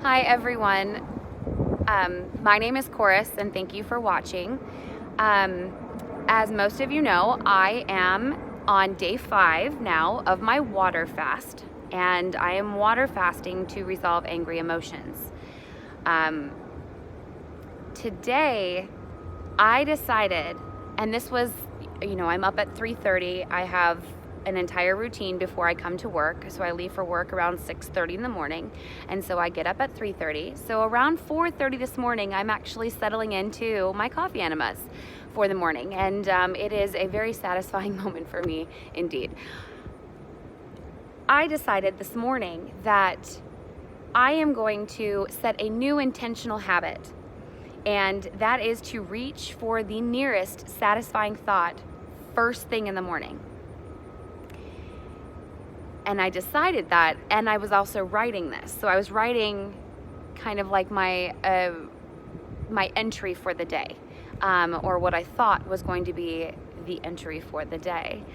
Hi everyone, my name is Chorus and thank you for watching. As most of you know, I am on day 5 now of my water fast, and I am water fasting to resolve angry emotions. Today I decided, and this was, I'm up at 3:30. I have an entire routine before I come to work. So I leave for work around 6:30 in the morning. And so I get up at 3:30. So around 4:30 this morning, I'm actually settling into my coffee enemas for the morning. And it is a very satisfying moment for me indeed. I decided this morning that I am going to set a new intentional habit. And that is to reach for the nearest satisfying thought first thing in the morning. And I decided that, and I was also writing this. So I was writing kind of like my entry for the day, or what I thought was going to be the entry for the day.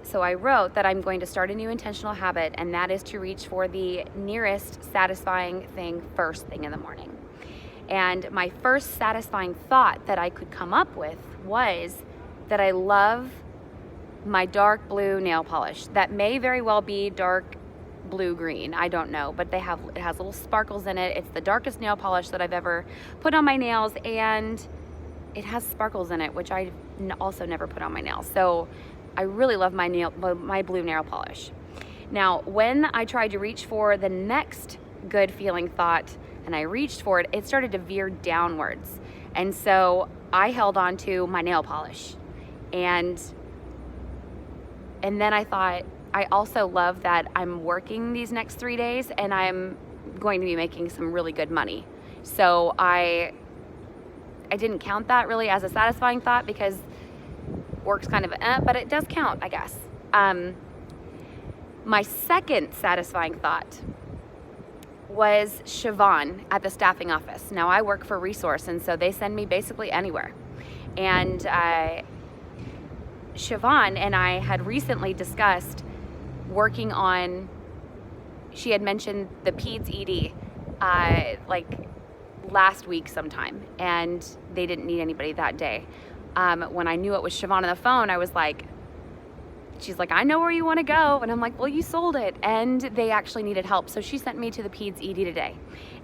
So I wrote that I'm going to start a new intentional habit, and that is to reach for the nearest satisfying thing first thing in the morning. And my first satisfying thought that I could come up with was that I love my dark blue nail polish. That may very well be dark blue green, I don't know, but it has little sparkles in it. It's the darkest nail polish that I've ever put on my nails, and it has sparkles in it, which I also never put on my nails. So I really love my blue nail polish. Now, when I tried to reach for the next good feeling thought and I reached for it, it started to veer downwards. And so I held on to my nail polish. And then I thought, I also love that I'm working these next 3 days and I'm going to be making some really good money. So I didn't count that really as a satisfying thought because work's kind of but it does count, I guess. My second satisfying thought was Chevon at the staffing office. Now I work for Resource, and so they send me basically anywhere. And Chevon and I had recently discussed working on, she had mentioned the Peds ED like last week sometime, and they didn't need anybody that day. When I knew it was Chevon on the phone, I was like, she's like, I know where you want to go. And I'm like, well, you sold it. And they actually needed help. So she sent me to the Peds ED today.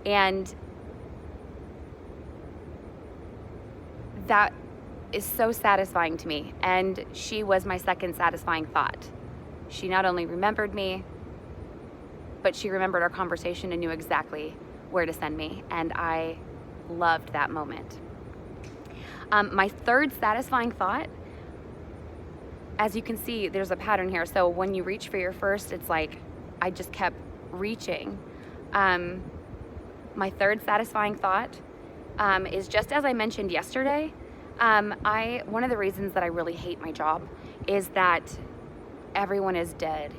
And that is so satisfying to me. And she was my second satisfying thought. She not only remembered me, but she remembered our conversation and knew exactly where to send me. And I loved that moment. My third satisfying thought, as you can see, there's a pattern here. So when you reach for your first, it's like I just kept reaching. My third satisfying thought is just as I mentioned yesterday. One of the reasons that I really hate my job is that everyone is dead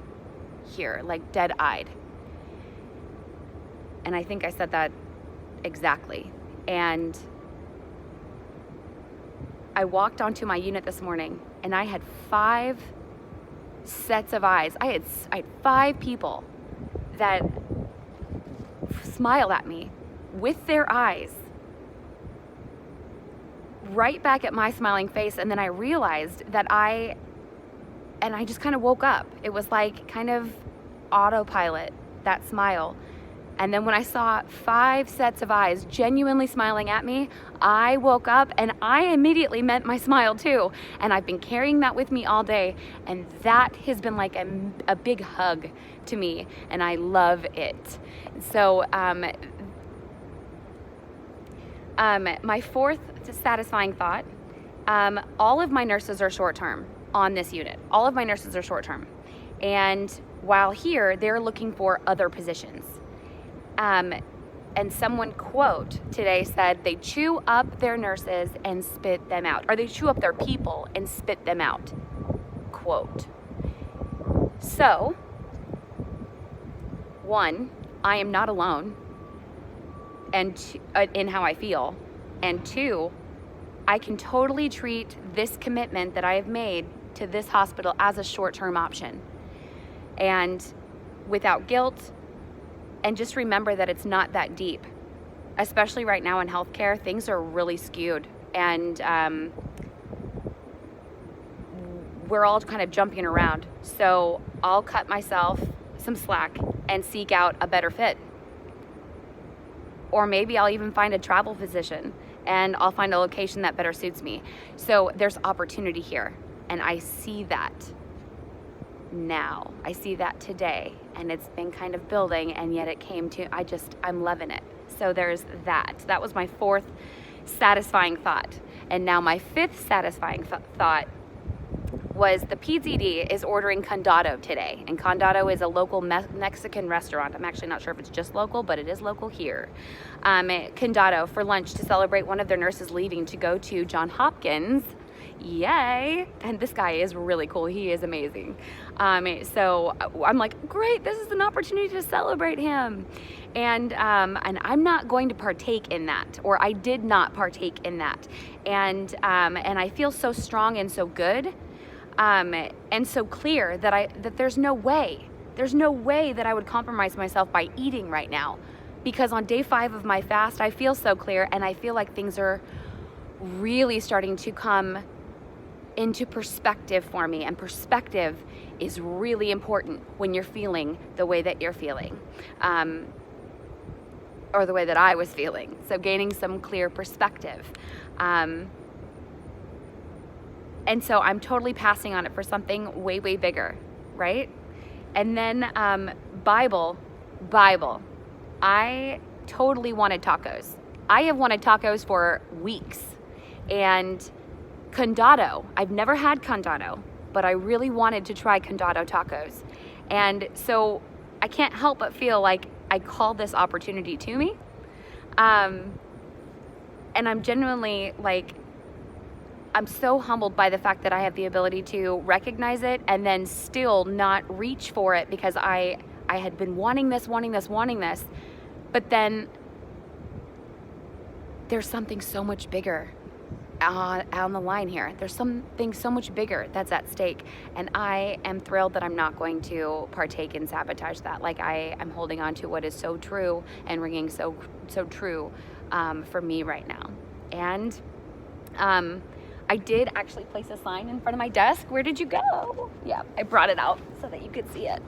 here, like dead-eyed. And I think I said that exactly. And I walked onto my unit this morning and I had 5 sets of eyes. I had 5 people that smiled at me with their eyes right back at my smiling face. And then I realized that I just kind of woke up. It was like kind of autopilot, that smile. And then when I saw 5 sets of eyes genuinely smiling at me, I woke up and I immediately meant my smile too. And I've been carrying that with me all day. And that has been like a big hug to me. And I love it. So my fourth satisfying thought, all of my nurses are short-term on this unit. All of my nurses are short-term. And while here, they're looking for other positions. And someone, quote, today said they chew up their nurses and spit them out, or they chew up their people and spit them out, quote. So, 1, I am not alone and in how I feel, and 2, I can totally treat this commitment that I have made to this hospital as a short-term option, and without guilt, And just remember that it's not that deep. Especially right now in healthcare, things are really skewed, and we're all kind of jumping around. So I'll cut myself some slack and seek out a better fit. Or maybe I'll even find a travel physician and I'll find a location that better suits me. So there's opportunity here, and I see that now. I see that today, and it's been kind of building, and yet it came to, I'm loving it. So there's that. That was my fourth satisfying thought. And now my fifth satisfying thought was the Peds ED is ordering condado today. And condado is a local Mexican restaurant. I'm actually not sure if it's just local, but it is local here. Condado for lunch to celebrate one of their nurses leaving to go to Johns Hopkins. Yay! And this guy is really cool. He is amazing. So I'm like, great, this is an opportunity to celebrate him. And I'm not going to partake in that, or I did not partake in that. And I feel so strong and so good, and so clear that there's no way that I would compromise myself by eating right now, because on day 5 of my fast, I feel so clear, and I feel like things are really starting to come into perspective for me, and perspective is really important when you're feeling the way that you're feeling, or the way that I was feeling. So gaining some clear perspective. And so I'm totally passing on it for something way, way bigger, right? And then Bible. I totally wanted tacos. I have wanted tacos for weeks. And condado, I've never had condado, but I really wanted to try condado tacos. And so I can't help but feel like I called this opportunity to me. And I'm genuinely like, I'm so humbled by the fact that I have the ability to recognize it and then still not reach for it, because I had been wanting this, but then there's something so much bigger on the line here. There's something so much bigger that's at stake, and I am thrilled that I'm not going to partake and sabotage that. Like, I'm holding on to what is so true and ringing so true for me right now. And I did actually place a sign in front of my desk. Where did you go? Yeah, I brought it out so that you could see it.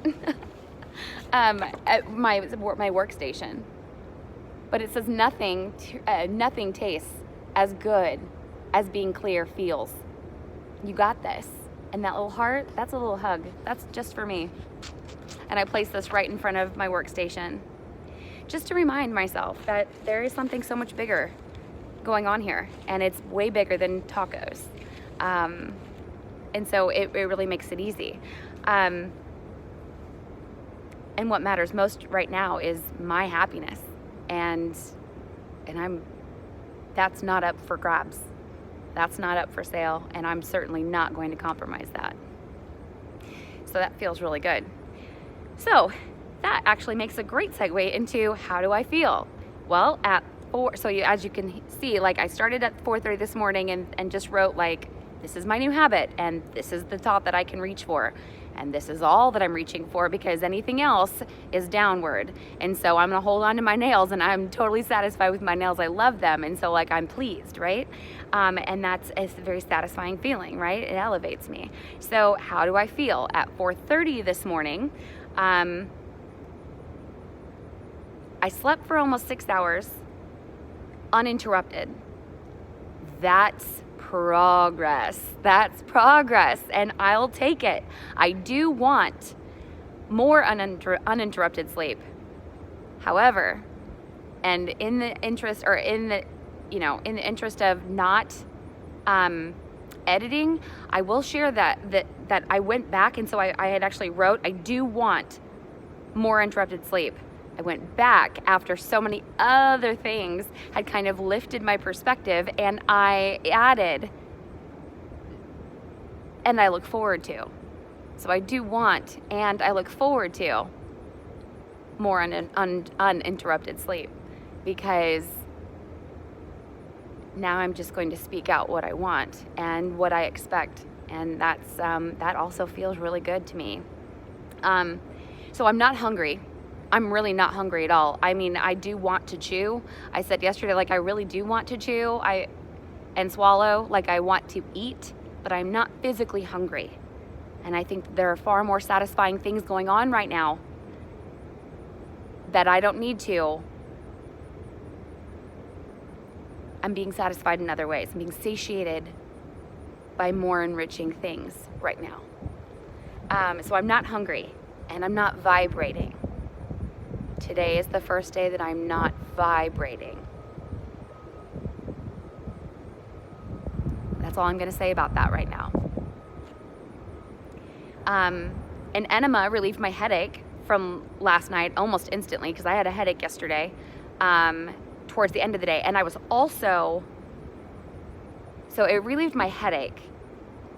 At my workstation. But it says nothing tastes as good as being clear feels. You got this. And that little heart, that's a little hug. That's just for me. And I placed this right in front of my workstation, just to remind myself that there is something so much bigger going on here, and it's way bigger than tacos. And so it really makes it easy. And what matters most right now is my happiness. And that's not up for grabs. That's not up for sale, and I'm certainly not going to compromise that. So that feels really good. So that actually makes a great segue into how do I feel? Well, as you can see, like, I started at 4:30 this morning and just wrote, like, this is my new habit, and this is the thought that I can reach for, and this is all that I'm reaching for, because anything else is downward. And so I'm gonna hold on to my nails, and I'm totally satisfied with my nails. I love them, and so, like, I'm pleased, right? And that's a very satisfying feeling, right? It elevates me. So how do I feel? At 4:30 this morning, I slept for almost 6 hours uninterrupted. That's progress. And I'll take it. I do want more uninterrupted sleep. However, and in the interest of not editing, I will share that I went back, and so I had actually wrote, I do want more interrupted sleep. I went back after so many other things had kind of lifted my perspective, and I added, and I look forward to. So I do want, and I look forward to more uninterrupted sleep, because now I'm just going to speak out what I want and what I expect, and that also feels really good to me. So I'm not hungry. I'm really not hungry at all. I mean, I do want to chew. I said yesterday, like, I really do want to chew and swallow. Like, I want to eat, but I'm not physically hungry. And I think there are far more satisfying things going on right now that I don't need to. I'm being satisfied in other ways. I'm being satiated by more enriching things right now. So I'm not hungry and I'm not vibrating. Today is the first day that I'm not vibrating. That's all I'm going to say about that right now. An enema relieved my headache from last night almost instantly, because I had a headache yesterday towards the end of the day. And I was also, so it relieved my headache.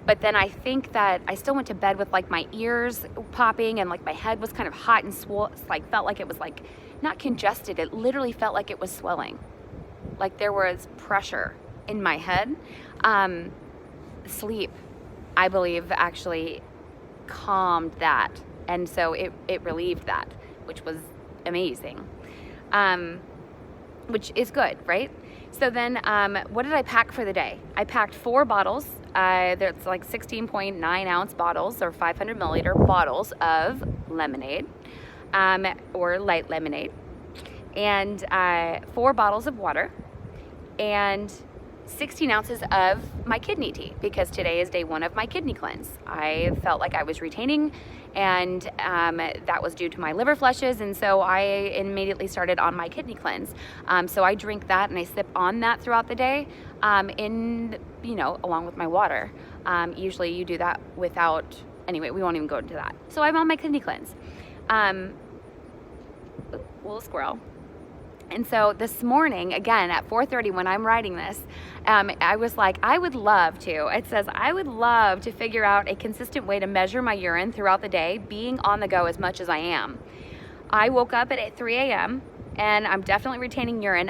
But then I think that I still went to bed with like my ears popping and like my head was kind of hot and like felt like it was like not congested. It literally felt like it was swelling. Like there was pressure in my head. Sleep, I believe, actually calmed that. And so it relieved that, which was amazing. Which is good, right? So then what did I pack for the day? I packed 4 bottles. There's like 16.9 ounce bottles or 500 milliliter bottles of lemonade or light lemonade, and 4 bottles of water, and 16 ounces of my kidney tea, because today is day 1 of my kidney cleanse. I felt like I was retaining, and that was due to my liver flushes, and so I immediately started on my kidney cleanse. So I drink that and I sip on that throughout the day, along with my water. Usually you do that without, anyway, we won't even go into that. So I'm on my kidney cleanse. Little squirrel. And so this morning, again, at 4:30 when I'm writing this, I was like, I would love to figure out a consistent way to measure my urine throughout the day, being on the go as much as I am. I woke up at 3 a.m. and I'm definitely retaining urine.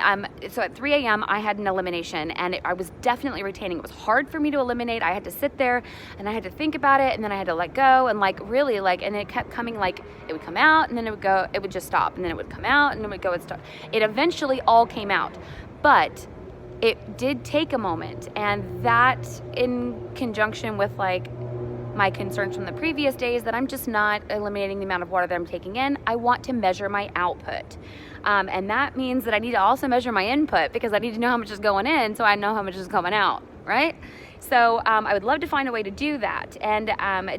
So at 3 a.m. I had an elimination, and I was definitely retaining. It was hard for me to eliminate. I had to sit there and I had to think about it, and then I had to let go, and and it kept coming, like it would come out and then it would just stop, and then it would come out and then it would go and stop. It eventually all came out, but it did take a moment, and that in conjunction with like my concerns from the previous days that I'm just not eliminating the amount of water that I'm taking in, I want to measure my output. And that means that I need to also measure my input, because I need to know how much is going in so I know how much is coming out, right? So I would love to find a way to do that. And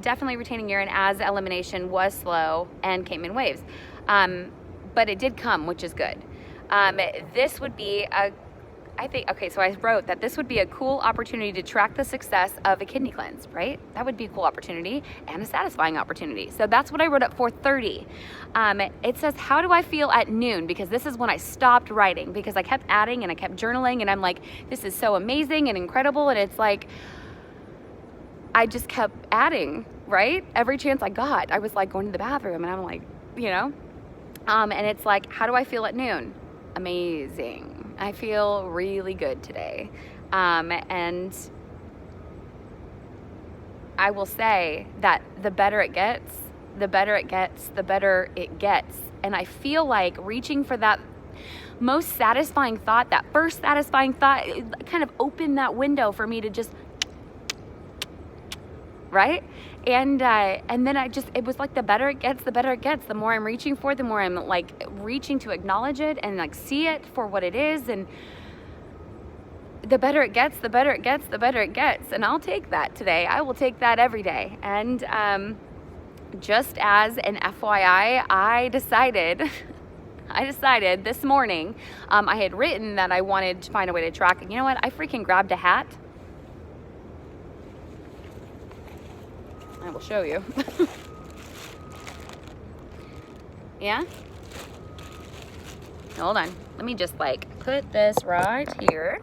definitely retaining urine as elimination was slow and came in waves. But it did come, which is good. This would be so I wrote that this would be a cool opportunity to track the success of a kidney cleanse, right? That would be a cool opportunity and a satisfying opportunity. So that's what I wrote at 4:30. It says, how do I feel at noon? Because this is when I stopped writing, because I kept adding and I kept journaling, and I'm like, this is so amazing and incredible. And it's like, I just kept adding, right? Every chance I got, I was like going to the bathroom, and I'm like, and it's like, how do I feel at noon? Amazing. I feel really good today. And I will say that the better it gets, the better it gets, the better it gets. And I feel like reaching for that most satisfying thought, that first satisfying thought, it kind of opened that window for me to just, right? And then it was like the better it gets, the better it gets. The more I'm reaching for, the more I'm like reaching to acknowledge it and like see it for what it is. And the better it gets, the better it gets, the better it gets. And I'll take that today. I will take that every day. And just as an FYI, I decided this morning, I had written that I wanted to find a way to track it. You know what? I freaking grabbed a hat. I will show you. Yeah? Hold on. Let me just like put this right here.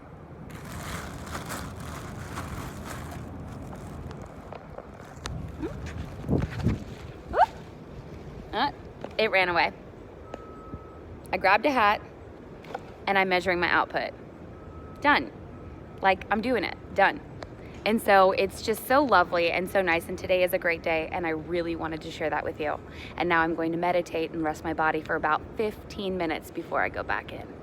It ran away. I grabbed a hat and I'm measuring my output. Done. Like, I'm doing it. Done. And so it's just so lovely and so nice. And today is a great day. And I really wanted to share that with you. And now I'm going to meditate and rest my body for about 15 minutes before I go back in.